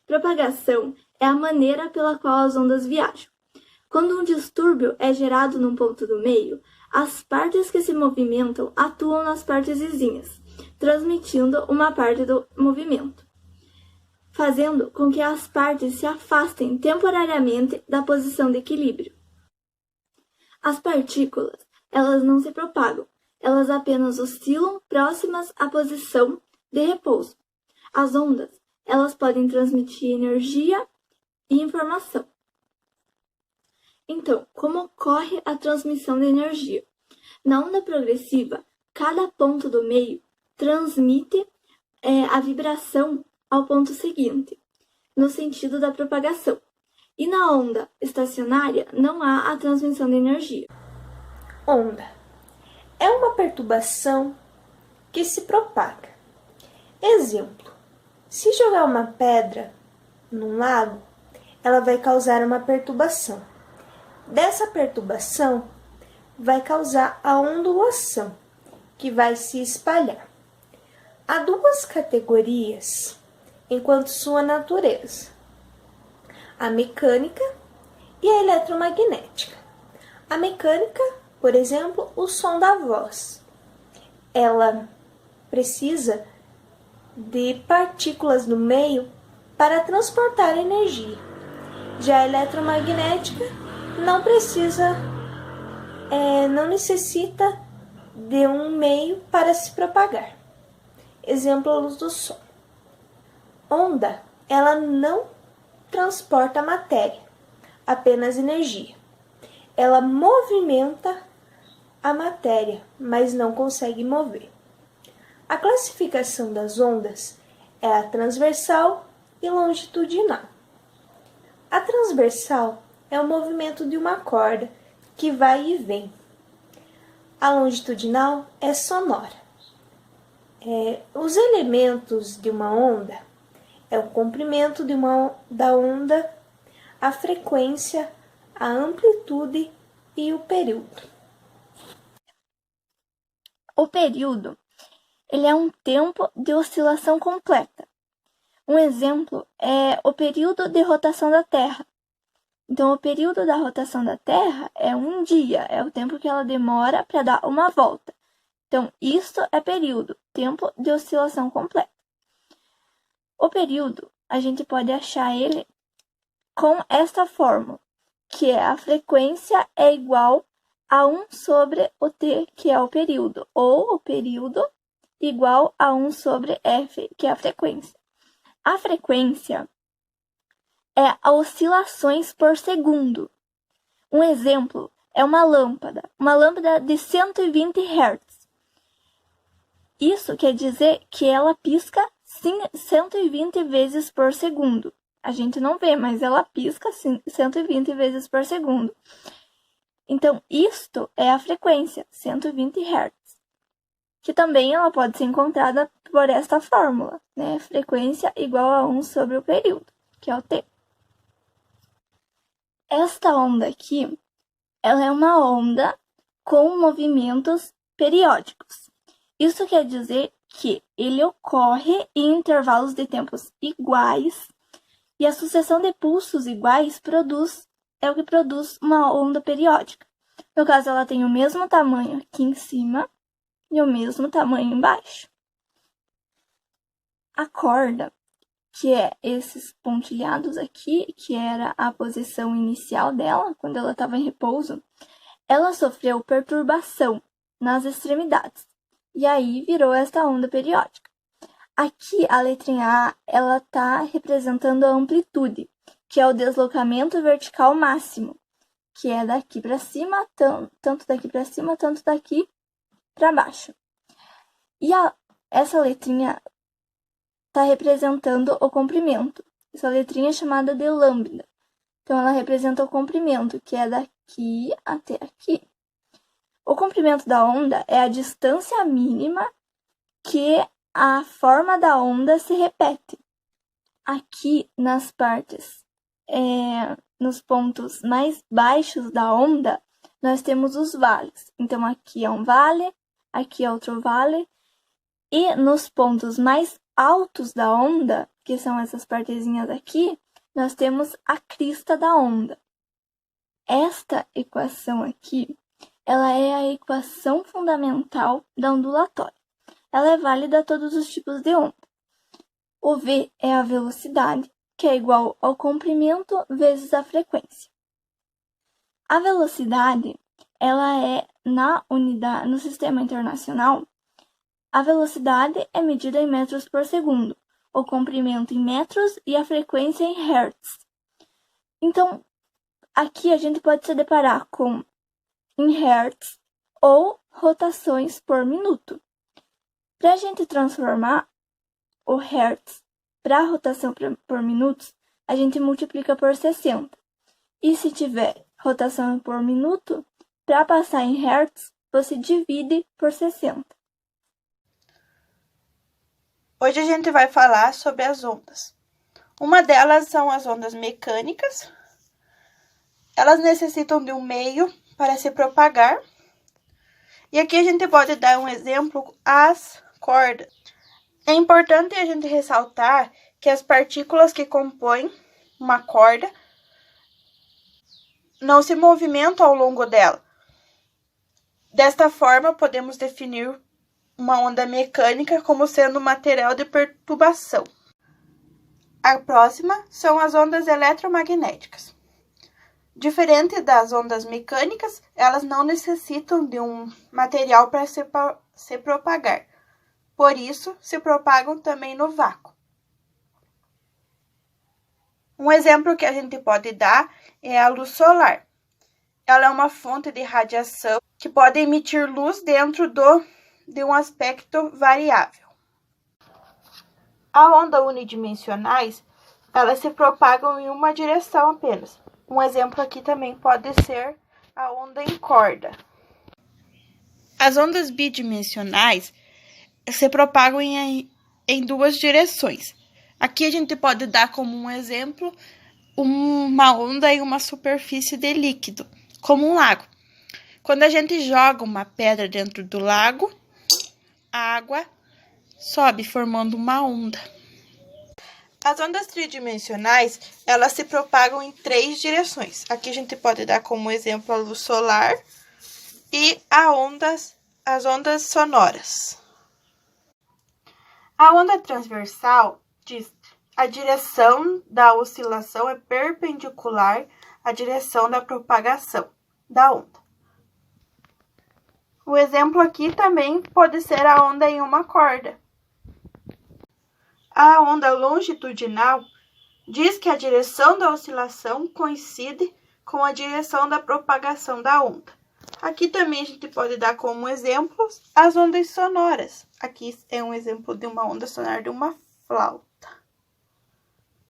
Propagação é a maneira pela qual as ondas viajam. Quando um distúrbio é gerado num ponto do meio, as partes que se movimentam atuam nas partes vizinhas, transmitindo uma parte do movimento, fazendo com que as partes se afastem temporariamente da posição de equilíbrio. As partículas, elas não se propagam, elas apenas oscilam próximas à posição de repouso. As ondas, elas podem transmitir energia e informação. Então, como ocorre a transmissão de energia? Na onda progressiva, cada ponto do meio transmite a vibração ao ponto seguinte, no sentido da propagação. E na onda estacionária, não há a transmissão de energia. Onda é uma perturbação que se propaga. Exemplo: se jogar uma pedra num lago, ela vai causar uma perturbação. Dessa perturbação vai causar a ondulação, que vai se espalhar. Há duas categorias enquanto sua natureza: a mecânica e a eletromagnética. A mecânica, por exemplo, o som da voz. Ela precisa de partículas no meio para transportar energia. Já a eletromagnética não necessita de um meio para se propagar. Exemplo, a luz do sol. Onda, ela não transporta matéria, apenas energia. Ela movimenta a matéria, mas não consegue mover. A classificação das ondas é a transversal e longitudinal. A transversal é o movimento de uma corda que vai e vem. A longitudinal é sonora. Os elementos de uma onda é o comprimento da onda, a frequência, a amplitude e o período. O período, ele é um tempo de oscilação completa. Um exemplo é o período de rotação da Terra. Então, o período da rotação da Terra é um dia, é o tempo que ela demora para dar uma volta. Então, isso é período, tempo de oscilação completa. O período, a gente pode achar ele com esta fórmula, que é a frequência é igual a 1 sobre o t, que é o período, ou o período igual a 1 sobre f, que é a frequência. A frequência é oscilações por segundo. Um exemplo é uma lâmpada de 120 Hz. Isso quer dizer que ela pisca 120 vezes por segundo. A gente não vê, mas ela pisca 120 vezes por segundo. Então, isto é a frequência, 120 Hz, que também ela pode ser encontrada por esta fórmula, né? Frequência igual a 1 sobre o período, que é o t. Esta onda aqui, ela é uma onda com movimentos periódicos. Isso quer dizer que ele ocorre em intervalos de tempos iguais e a sucessão de pulsos iguais é o que produz uma onda periódica. No caso, ela tem o mesmo tamanho aqui em cima e o mesmo tamanho embaixo. A corda, que é esses pontilhados aqui, que era a posição inicial dela, quando ela estava em repouso, ela sofreu perturbação nas extremidades, e aí virou esta onda periódica. Aqui, a letrinha A, ela está representando a amplitude, que é o deslocamento vertical máximo, que é daqui para cima, tanto daqui para cima, tanto daqui para baixo. E essa letrinha está representando o comprimento. Essa letrinha é chamada de lambda. Então, ela representa o comprimento, que é daqui até aqui. O comprimento da onda é a distância mínima que a forma da onda se repete. Aqui, nas partes, nos pontos mais baixos da onda, nós temos os vales. Então, aqui é um vale, aqui é outro vale. E nos pontos mais altos da onda, que são essas partezinhas aqui, nós temos a crista da onda. Esta equação aqui, ela é a equação fundamental da ondulatória. Ela é válida a todos os tipos de onda. O V é a velocidade, que é igual ao comprimento vezes a frequência. A velocidade, ela é no sistema internacional, a velocidade é medida em metros por segundo, o comprimento em metros e a frequência em hertz. Então, aqui a gente pode se deparar com em hertz ou rotações por minuto. Para a gente transformar o hertz para a rotação por minutos, a gente multiplica por 60. E se tiver rotação por minuto, para passar em hertz, você divide por 60. Hoje a gente vai falar sobre as ondas. Uma delas são as ondas mecânicas. Elas necessitam de um meio para se propagar. E aqui a gente pode dar um exemplo, as cordas. É importante a gente ressaltar que as partículas que compõem uma corda não se movimentam ao longo dela. Desta forma, podemos definir uma onda mecânica como sendo um material de perturbação. A próxima são as ondas eletromagnéticas. Diferente das ondas mecânicas, elas não necessitam de um material para se propagar. Por isso, se propagam também no vácuo. Um exemplo que a gente pode dar é a luz solar. Ela é uma fonte de radiação que pode emitir luz dentro de um aspecto variável. A onda unidimensionais, elas se propagam em uma direção apenas. Um exemplo aqui também pode ser a onda em corda. As ondas bidimensionais se propagam em duas direções. Aqui a gente pode dar como um exemplo uma onda em uma superfície de líquido, como um lago. Quando a gente joga uma pedra dentro do lago, a água sobe formando uma onda. As ondas tridimensionais, elas se propagam em 3 direções. Aqui a gente pode dar como exemplo a luz solar e as ondas sonoras. A onda transversal diz a direção da oscilação é perpendicular à direção da propagação da onda. O exemplo aqui também pode ser a onda em uma corda. A onda longitudinal diz que a direção da oscilação coincide com a direção da propagação da onda. Aqui também a gente pode dar como exemplos as ondas sonoras. Aqui é um exemplo de uma onda sonora de uma flauta.